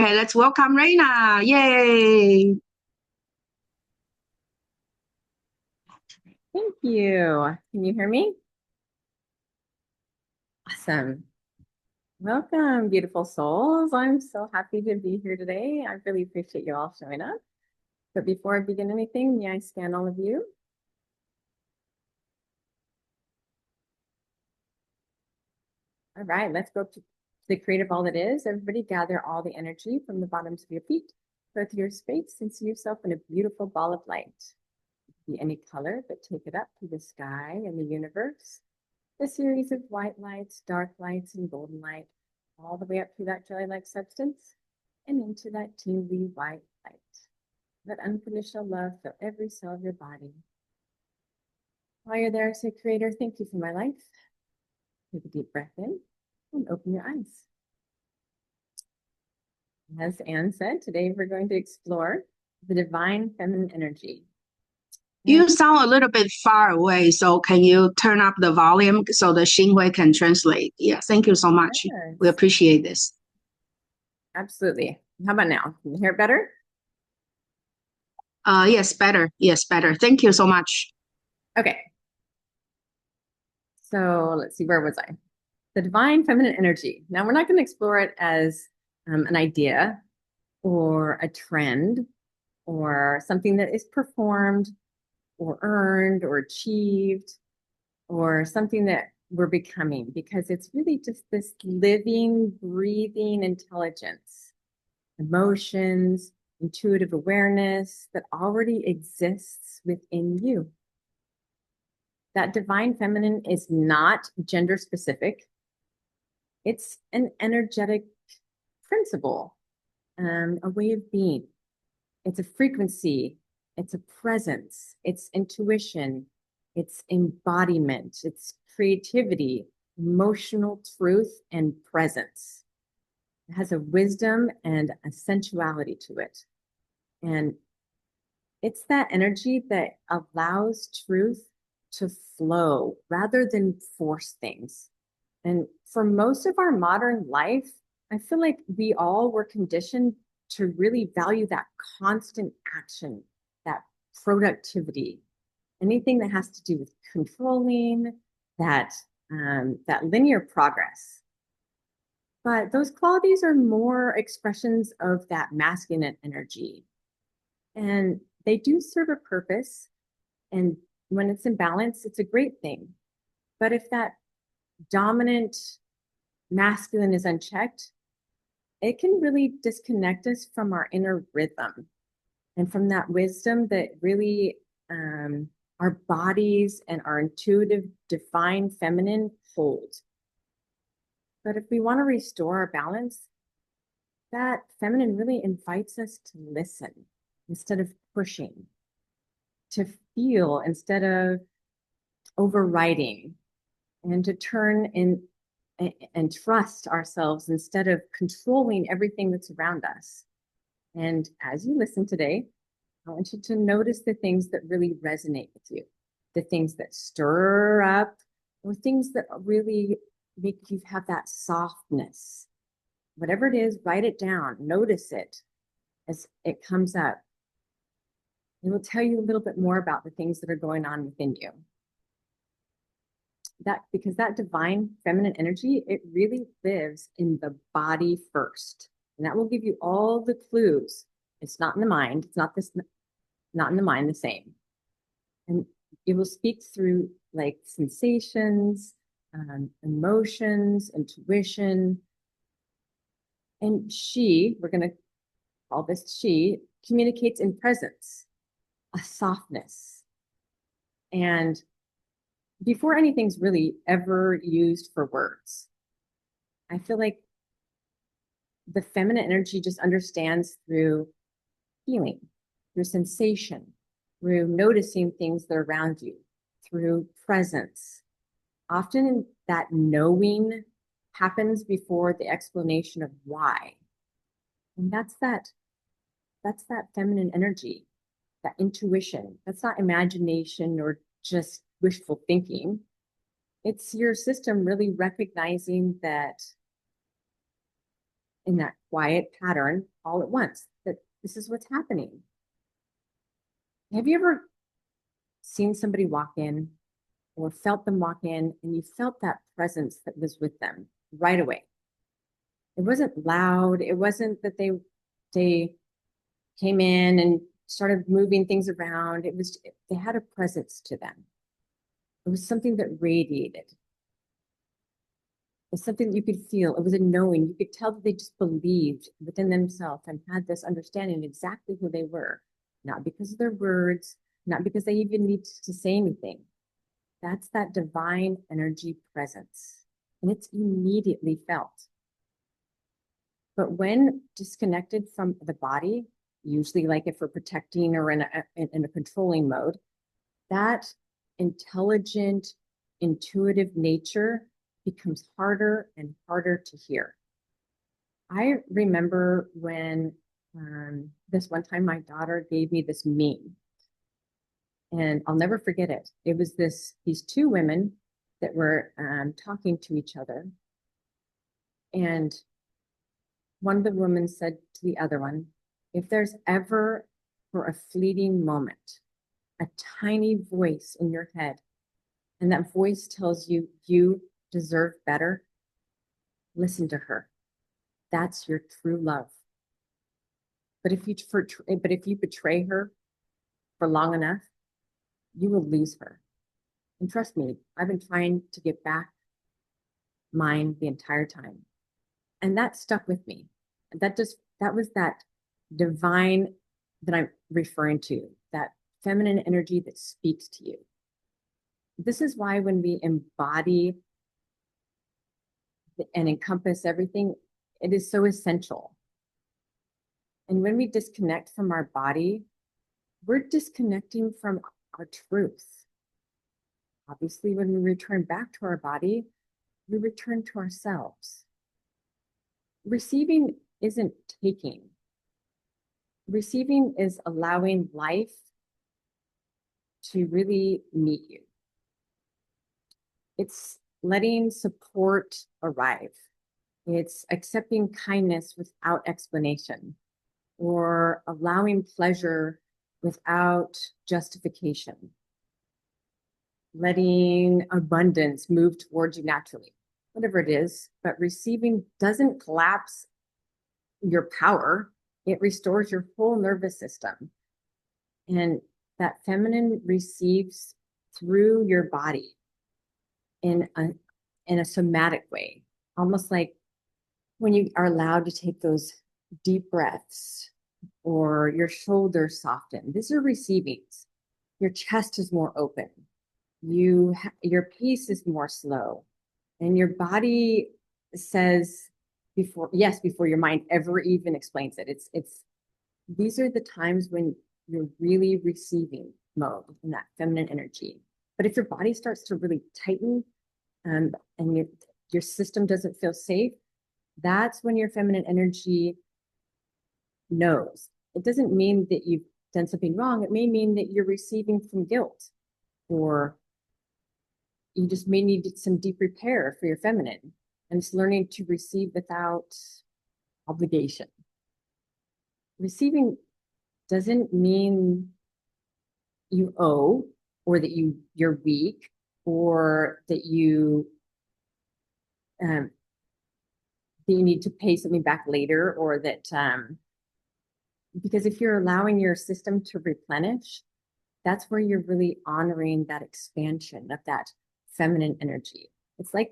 Okay, let's welcome Reina. Yay. Thank you. Can you hear me? Awesome. Welcome, beautiful souls. I'm so happy to be here today. I really appreciate you all showing up. But before I begin anything, may I scan all of you? All right, let's go to the creative all that is. Everybody gather all the energy from the bottoms of your feet, go through your space and see yourself in a beautiful ball of light. It can be any color, but take it up to the sky and the universe. A series of white lights, dark lights, and golden light, all the way up through that jelly-like substance and into that tingly white light. Let unconditional love fill every cell of your body. While you're there, say, Creator, thank you for my life. Take a deep breath in and open your eyes. As Anne said, today we're going to explore the divine feminine energy. And You sound a little bit far away, so can you turn up the volume so the Xinghui can translate? Yeah, thank you so much. We yes, appreciate this. absolutely. How about now? Can you hear it better? Yes, better. Yes, better. Thank you so much. Okay. So let's see, where was I? The divine feminine energy. Now, we're not going to explore it as an idea or a trend or something that is performed or earned or achieved or something that we're becoming, because it's really just this living, breathing intelligence, emotions, intuitive awareness that already exists within you. That divine feminine is not gender specific. It's an energetic principle, a way of being. It's a frequency, it's a presence, it's intuition, it's embodiment, it's creativity, emotional truth, and presence. It has a wisdom and a sensuality to it. And it's that energy that allows truth to flow rather than force things. And for most of our modern life, I feel like we all were conditioned to really value that constant action, that productivity, anything that has to do with controlling, that that linear progress. But those qualities are more expressions of that masculine energy, and they do serve a purpose. And when it's in balance, it's a great thing. But if that dominant masculine is unchecked, it can really disconnect us from our inner rhythm and from that wisdom that really our bodies and our intuitive, divine feminine hold. But if we want to restore our balance, that feminine really invites us to listen instead of pushing, to feel instead of overriding, and to turn in and trust ourselves instead of controlling everything that's around us. And as you listen today, I want you to notice the things that really resonate with you, the things that stir up, or things that really make you have that softness. Whatever it is, write it down, notice it as it comes up. It will tell you a little bit more about the things that are going on within you. That because that divine feminine energy, it really lives in the body first. And that will give you all the clues. It's not in the mind. It's not this, not in the mind, the same. And it will speak through like sensations, emotions, intuition. And she, we're going to call this she, communicates in presence, a softness. And before anything's really ever used for words, I feel like the feminine energy just understands through feeling, through sensation, through noticing things that are around you, through presence. Often that knowing happens before the explanation of why. And that's that feminine energy, that intuition. That's not imagination or just wishful thinking. It's your system really recognizing that in that quiet pattern all at once, that this is what's happening. Have you ever seen somebody walk in or felt them walk in and you felt that presence that was with them right away? It wasn't loud. It wasn't that they came in and started moving things around. It was, they had a presence to them. It was something that radiated. It's something that you could feel. It was a knowing. You could tell that they just believed within themselves and had this understanding exactly who they were, not because of their words, not because they even need to say anything. That's that divine energy presence, and it's immediately felt. But when disconnected from the body, usually like if we're protecting or in a controlling mode, that intelligent, intuitive nature becomes harder and harder to hear. I remember when this one time my daughter gave me this meme, and I'll never forget it. It was these two women that were talking to each other, and one of the women said to the other one, if there's ever for a fleeting moment a tiny voice in your head, and that voice tells you you deserve better, listen to her. That's your true love. But if you betray her for long enough, you will lose her. And trust me, I've been trying to get back mine the entire time. And that stuck with me. That was that divine that I'm referring to, that feminine energy that speaks to you. This is why when we embody and encompass everything, it is so essential. And when we disconnect from our body, we're disconnecting from our truth. Obviously, when we return back to our body, we return to ourselves. Receiving isn't taking. Receiving is allowing life to really meet you. It's letting support arrive. It's accepting kindness without explanation, or allowing pleasure without justification. Letting abundance move towards you naturally, whatever it is. But receiving doesn't collapse your power. It restores your whole nervous system. And that feminine receives through your body in a somatic way, almost like when you are allowed to take those deep breaths, or your shoulders soften. These are receivings. Your chest is more open. Your pace is more slow, and your body says before your mind ever even explains it. It's these are the times when you're really receiving mode in that feminine energy. But if your body starts to really tighten, and your system doesn't feel safe, that's when your feminine energy knows. It doesn't mean that you've done something wrong. It may mean that you're receiving from guilt, or you just may need some deep repair for your feminine, and it's learning to receive without obligation. Receiving doesn't mean you owe, or that you're weak, or that you need to pay something back later, or that because if you're allowing your system to replenish, that's where you're really honoring that expansion of that feminine energy. It's like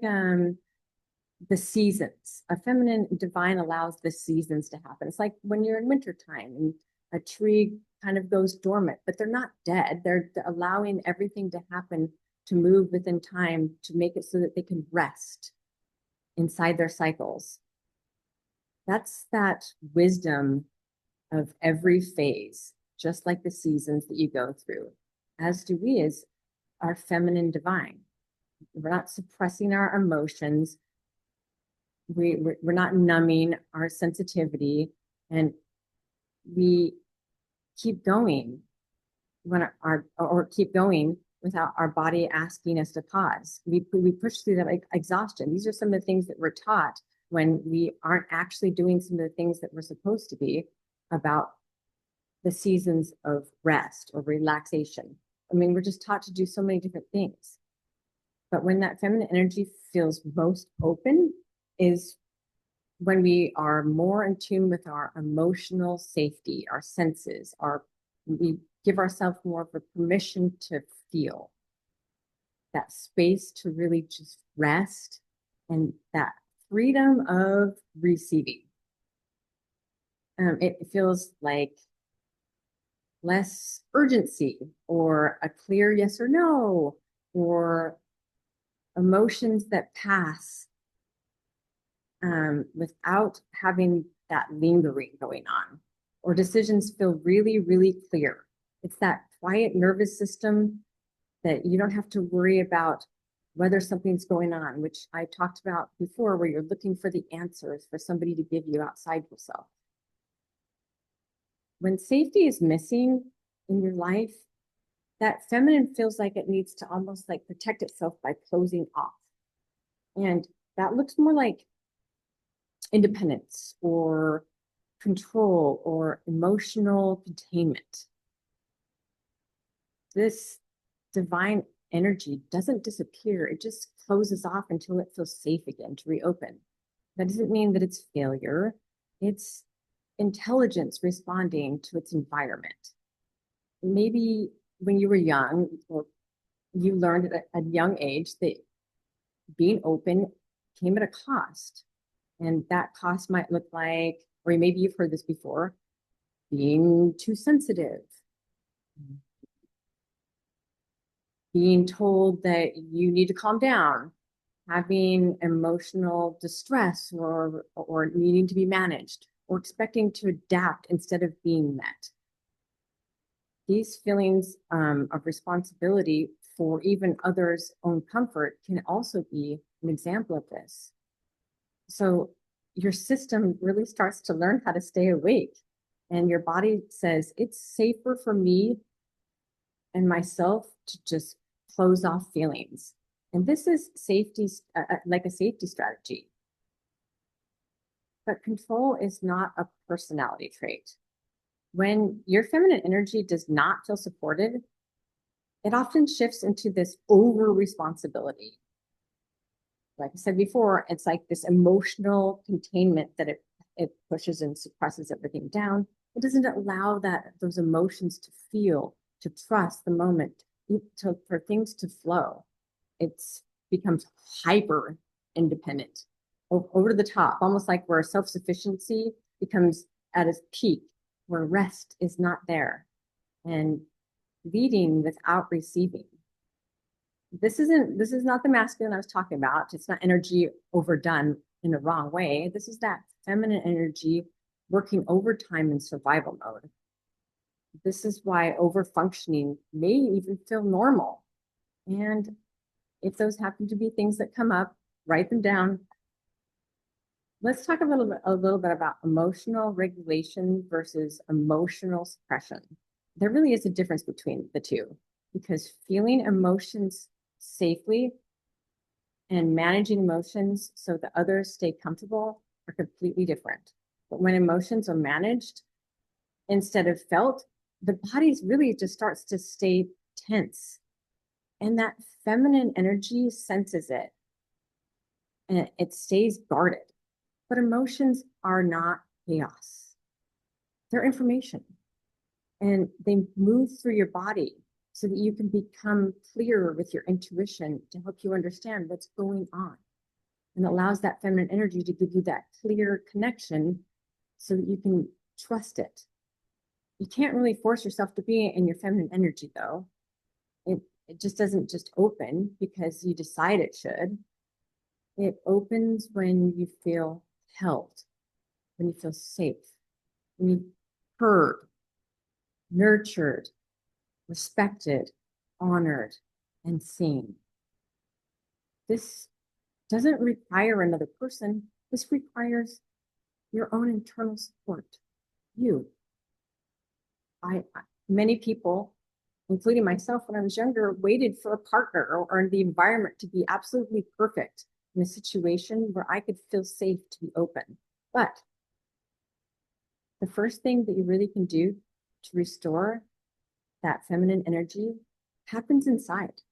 the seasons. A feminine divine allows the seasons to happen. It's like when you're in wintertime and a tree kind of goes dormant, but they're not dead. They're allowing everything to happen, to move within time, to make it so that they can rest inside their cycles. That's that wisdom of every phase, just like the seasons that you go through, as do we as our feminine divine. We're not suppressing our emotions. We're not numbing our sensitivity, and we keep going keep going without our body asking us to pause. We push through that exhaustion. These are some of the things that we're taught when we aren't actually doing some of the things that we're supposed to be about the seasons of rest or relaxation. I mean, we're just taught to do so many different things. But when that feminine energy feels most open is when we are more in tune with our emotional safety, our senses, we give ourselves more of a permission to feel, that space to really just rest, and that freedom of receiving. It feels like less urgency or a clear yes or no, or emotions that pass without having that lingering going on, or decisions feel really, really clear. It's that quiet nervous system that you don't have to worry about whether something's going on, which I talked about before, where you're looking for the answers for somebody to give you outside yourself. When safety is missing in your life, that feminine feels like it needs to almost like protect itself by closing off. And that looks more like independence or control or emotional containment. This divine energy doesn't disappear. It just closes off until it feels safe again to reopen. That doesn't mean that it's failure. It's intelligence responding to its environment. Maybe when you were young, or you learned at a young age that being open came at a cost. And that cost might look like, or maybe you've heard this before, being too sensitive, being told that you need to calm down, having emotional distress or needing to be managed, or expecting to adapt instead of being met. These feelings of responsibility for even others' own comfort can also be an example of this. So your system really starts to learn how to stay awake, and your body says it's safer for me and myself to just close off feelings. And this is safety, like a safety strategy. But control is not a personality trait. When your feminine energy does not feel supported, it often shifts into this over responsibility. Like I said before, it's like this emotional containment that it pushes and suppresses everything down. It doesn't allow those emotions to feel, to trust the moment, for things to flow. It becomes hyper independent, over to the top, almost like where self-sufficiency becomes at its peak, where rest is not there, and leading without receiving. This is not the masculine I was talking about. It's not energy overdone in a wrong way. This is that feminine energy working overtime in survival mode. This is why overfunctioning may even feel normal. And if those happen to be things that come up, write them down. Let's talk a little bit about emotional regulation versus emotional suppression. There really is a difference between the two, because feeling emotions safely and managing emotions so that others stay comfortable are completely different. But when emotions are managed instead of felt, the body really just starts to stay tense. And that feminine energy senses it, and it stays guarded. But emotions are not chaos. They're information, and they move through your body so that you can become clearer with your intuition to help you understand what's going on, and allows that feminine energy to give you that clear connection so that you can trust it. You can't really force yourself to be in your feminine energy, though. It just doesn't just open because you decide it should. It opens when you feel held, when you feel safe, when you heard, nurtured, respected, honored, and seen. This doesn't require another person. This requires your own internal support. You. Many people, including myself when I was younger, waited for a partner or the environment to be absolutely perfect in a situation where I could feel safe to be open. But the first thing that you really can do to restore that feminine energy happens inside.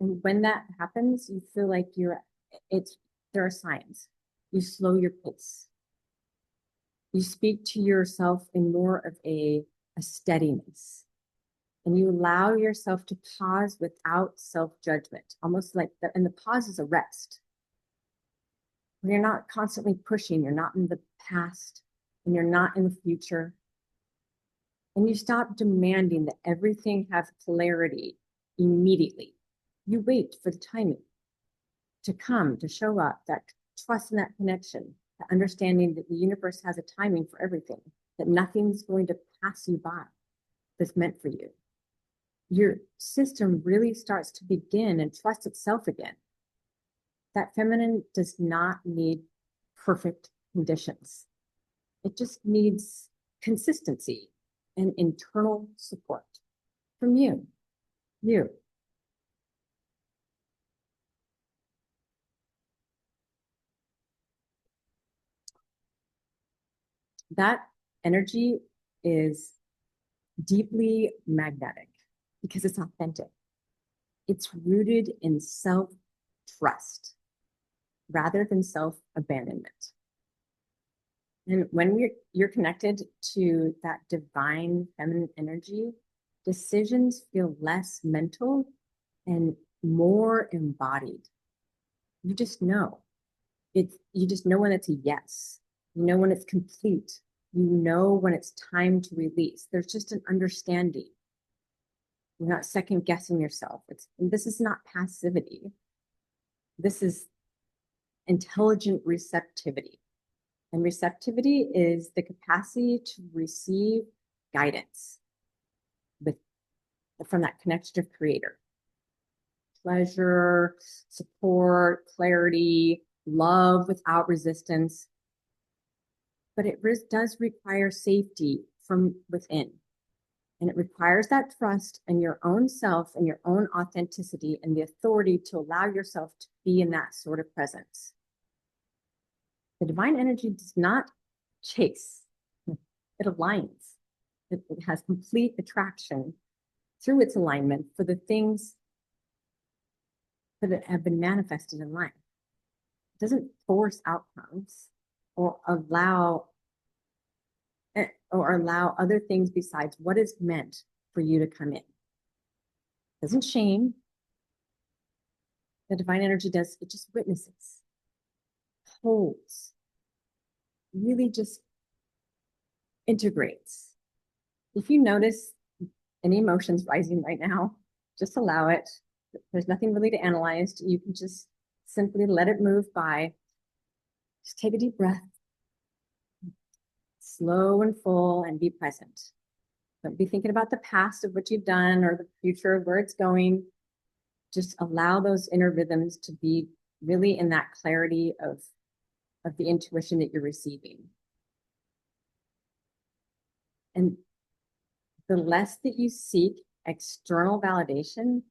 And when that happens, you feel like there are signs. You slow your pace. You speak to yourself in more of a steadiness. And you allow yourself to pause without self-judgment, almost like and the pause is a rest. You're not constantly pushing, you're not in the past, and you're not in the future. And you stop demanding that everything have clarity immediately. You wait for the timing to come, to show up, that trust in that connection, that understanding that the universe has a timing for everything, that nothing's going to pass you by that's meant for you. Your system really starts to begin and trust itself again. That feminine does not need perfect conditions. It just needs consistency and internal support from you. That energy is deeply magnetic because it's authentic. It's rooted in self-trust rather than self-abandonment. And when you're connected to that divine feminine energy, decisions feel less mental and more embodied. You just know. You just know when it's a yes. You know when it's complete. You know when it's time to release. There's just an understanding. You're not second guessing yourself. This is not passivity. This is intelligent receptivity. And receptivity is the capacity to receive guidance from that connection of creator. Pleasure, support, clarity, love without resistance. But it does require safety from within. And it requires that trust in your own self and your own authenticity and the authority to allow yourself to be in that sort of presence. The divine energy does not chase, it aligns. It has complete attraction through its alignment for the things that have been manifested in life. It doesn't force outcomes or allow other things besides what is meant for you to come in. It doesn't shame. The divine energy does, it just witnesses, holds, really just integrates. If you notice any emotions rising right now, just allow it. There's nothing really to analyze. You can just simply let it move by. Just take a deep breath, slow and full, and be present. Don't be thinking about the past of what you've done or the future of where it's going. Just allow those inner rhythms to be really in that clarity of the intuition that you're receiving. And the less that you seek external validation,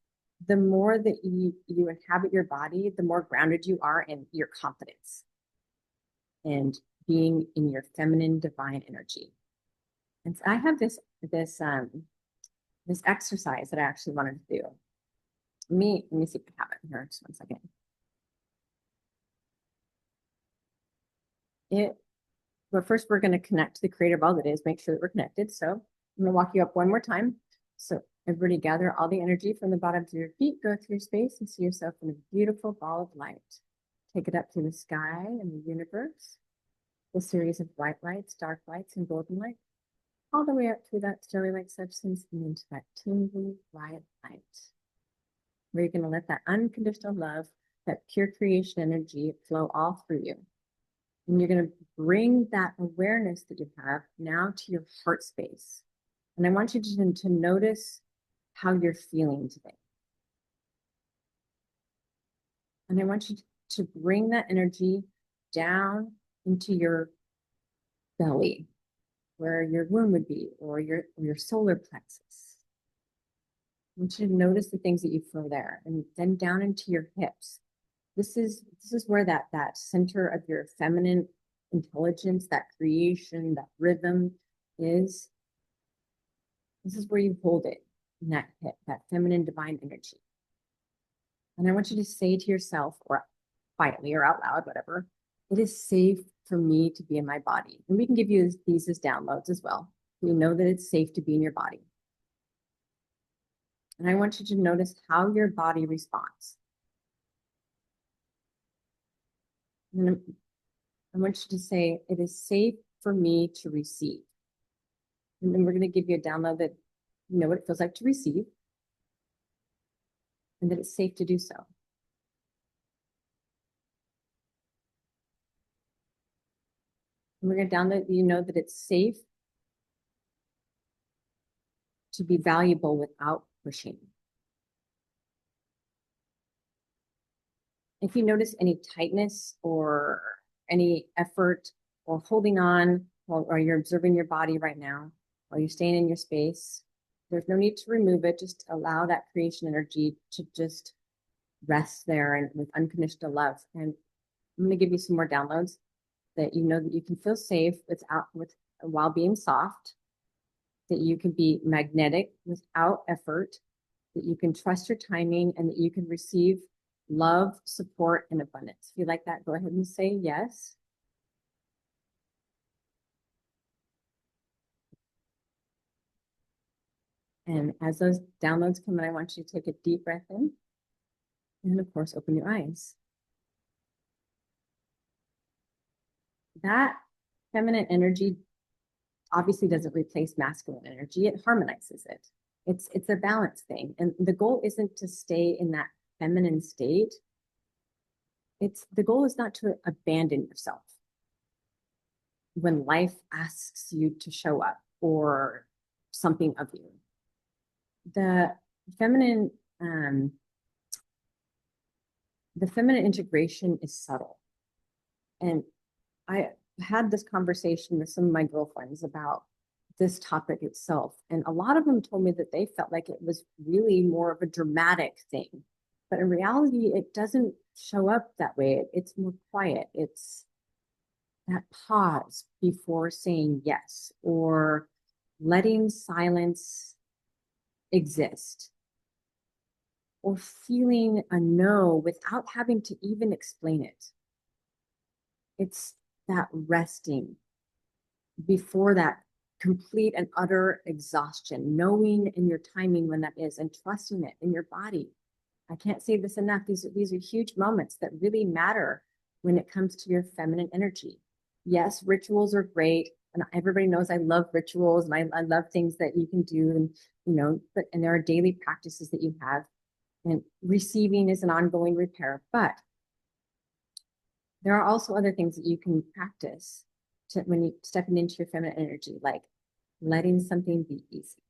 the more that you inhabit your body, the more grounded you are in your confidence and being in your feminine divine energy. And so I have this exercise that I actually wanted to do. Let me see if I have it here. Just one second. But first we're going to connect to the creator of all that is, make sure that we're connected. So I'm going to walk you up one more time. So everybody gather all the energy from the bottom of your feet, go through space and see yourself in a beautiful ball of light. Take it up to the sky and the universe, a series of white lights, dark lights, and golden light, all the way up through that sterling-like substance and into that tingly white light, where you're going to let that unconditional love, that pure creation energy flow all through you. And you're going to bring that awareness that you have now to your heart space. And I want you to notice how you're feeling today. And I want you to bring that energy down into your belly, where your womb would be, or your solar plexus. I want you to notice the things that you feel there, and then down into your hips, This is where that center of your feminine intelligence, that creation, that rhythm is. This is where you hold it in that hip, that feminine divine energy. And I want you to say to yourself, or quietly or out loud, whatever, it is safe for me to be in my body. And we can give you these as downloads as well. You know that it's safe to be in your body. And I want you to notice how your body responds. And I want you to say, it is safe for me to receive. And then we're going to give you a download that you know what it feels like to receive, and that it's safe to do so. And we're going to download, you know that it's safe to be valuable without pushing. If you notice any tightness or any effort or holding on, or you're observing your body right now, or you're staying in your space, there's no need to remove it. Just allow that creation energy to just rest there and with unconditional love. And I'm going to give you some more downloads that you know that you can feel safe while being soft, that you can be magnetic without effort, that you can trust your timing, and that you can receive love, support, and abundance. If you like that, go ahead and say yes. And as those downloads come in, I want you to take a deep breath in. And of course, open your eyes. That feminine energy obviously doesn't replace masculine energy. It harmonizes it. It's a balance thing. And the goal isn't to stay in that feminine state. The goal is not to abandon yourself when life asks you to show up or something of you. The feminine integration is subtle. And I had this conversation with some of my girlfriends about this topic itself. And a lot of them told me that they felt like it was really more of a dramatic thing. But in reality, it doesn't show up that way. It's more quiet. It's that pause before saying yes, or letting silence exist, or feeling a no without having to even explain it. It's that resting before that complete and utter exhaustion, knowing in your timing when that is, and trusting it in your body. I can't say this enough. These are huge moments that really matter when it comes to your feminine energy. Yes, rituals are great. And everybody knows I love rituals, and I love things that you can do, and and there are daily practices that you have. And receiving is an ongoing repair, but there are also other things that you can practice when you're stepping into your feminine energy, like letting something be easy.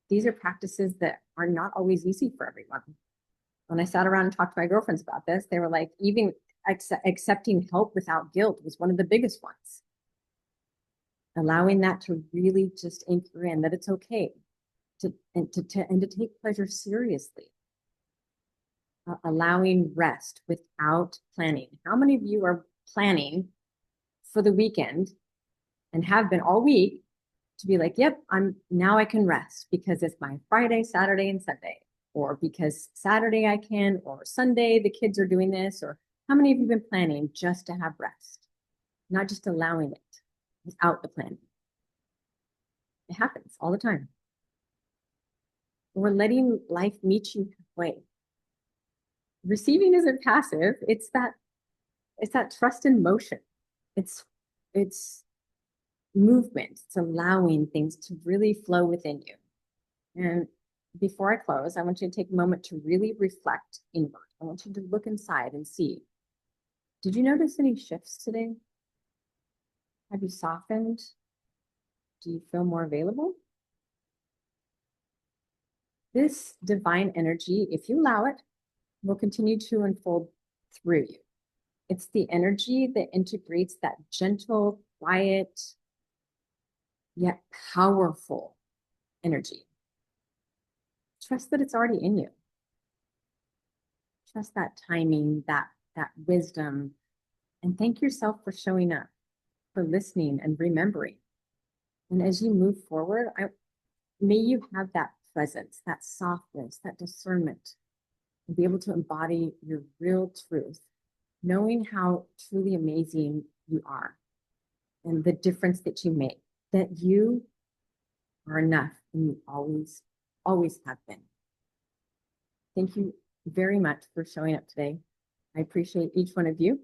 These are practices that are not always easy for everyone. When I sat around and talked to my girlfriends about this, they were like, even accepting help without guilt was one of the biggest ones. Allowing that to really just anchor in that it's okay to take pleasure seriously. Allowing rest without planning. How many of you are planning for the weekend and have been all week to be like, yep, now I can rest because it's my Friday, Saturday, and Sunday, or because Saturday I can, or Sunday the kids are doing this, or how many of you have been planning just to have rest, not just allowing it without the planning? It happens all the time. We're letting life meet you halfway. Receiving isn't passive. It's that trust in motion. It's movement. It's allowing things to really flow within you. And before I close, I want you to take a moment to really reflect inward. I want you to look inside and see, did you notice any shifts today? Have you softened? Do you feel more available? This divine energy, if you allow it, will continue to unfold through you. It's the energy that integrates that gentle, quiet, yet powerful energy. Trust that it's already in you. trust that timing, that wisdom, and thank yourself for showing up, for listening and remembering. And as you move forward, may you have that presence, that softness, that discernment, and be able to embody your real truth, knowing how truly amazing you are and the difference that you make, that you are enough and you always, always have been. Thank you very much for showing up today. I appreciate each one of you.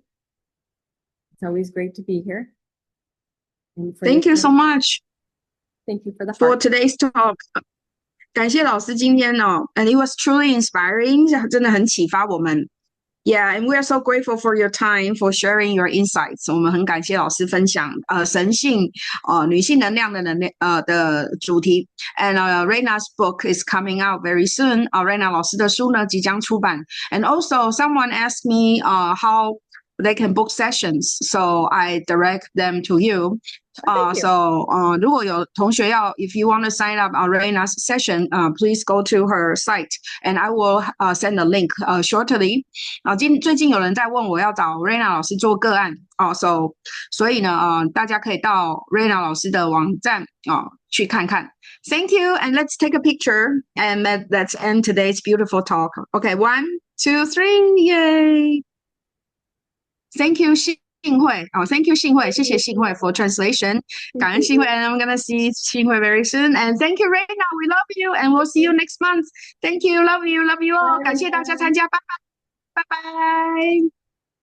It's always great to be here. And Thank you so much. Thank you for the for heart. today's talk. 感谢老师今天and it was truly inspiring. 真的很启发我们。Yeah, and we are so grateful for your time, for sharing your insights. 我们很感谢老师分享神性女性能量的的主题。And Reina's book is coming out very soon. Reina 老师的书呢即将出版。And also someone asked me how they can book sessions, so I direct them to you. If you want to sign up on Reina's session, please go to her site, and I will send a link shortly. 最近有人在问我要找 Reina 老师做个案所以呢大家可以到 Reina 老师的网站去看看。Thank you, and let's take a picture, and let's end today's beautiful talk. Okay, 1, 2, 3, yay! Thank you, 信慧thank you, 信慧，谢谢信慧 for translation. 感恩信慧 and I'm gonna see 信慧 very soon. And thank you, Reina. We love you, and we'll see you next month. Thank you, love you all. 感谢大家参加，拜拜，拜拜。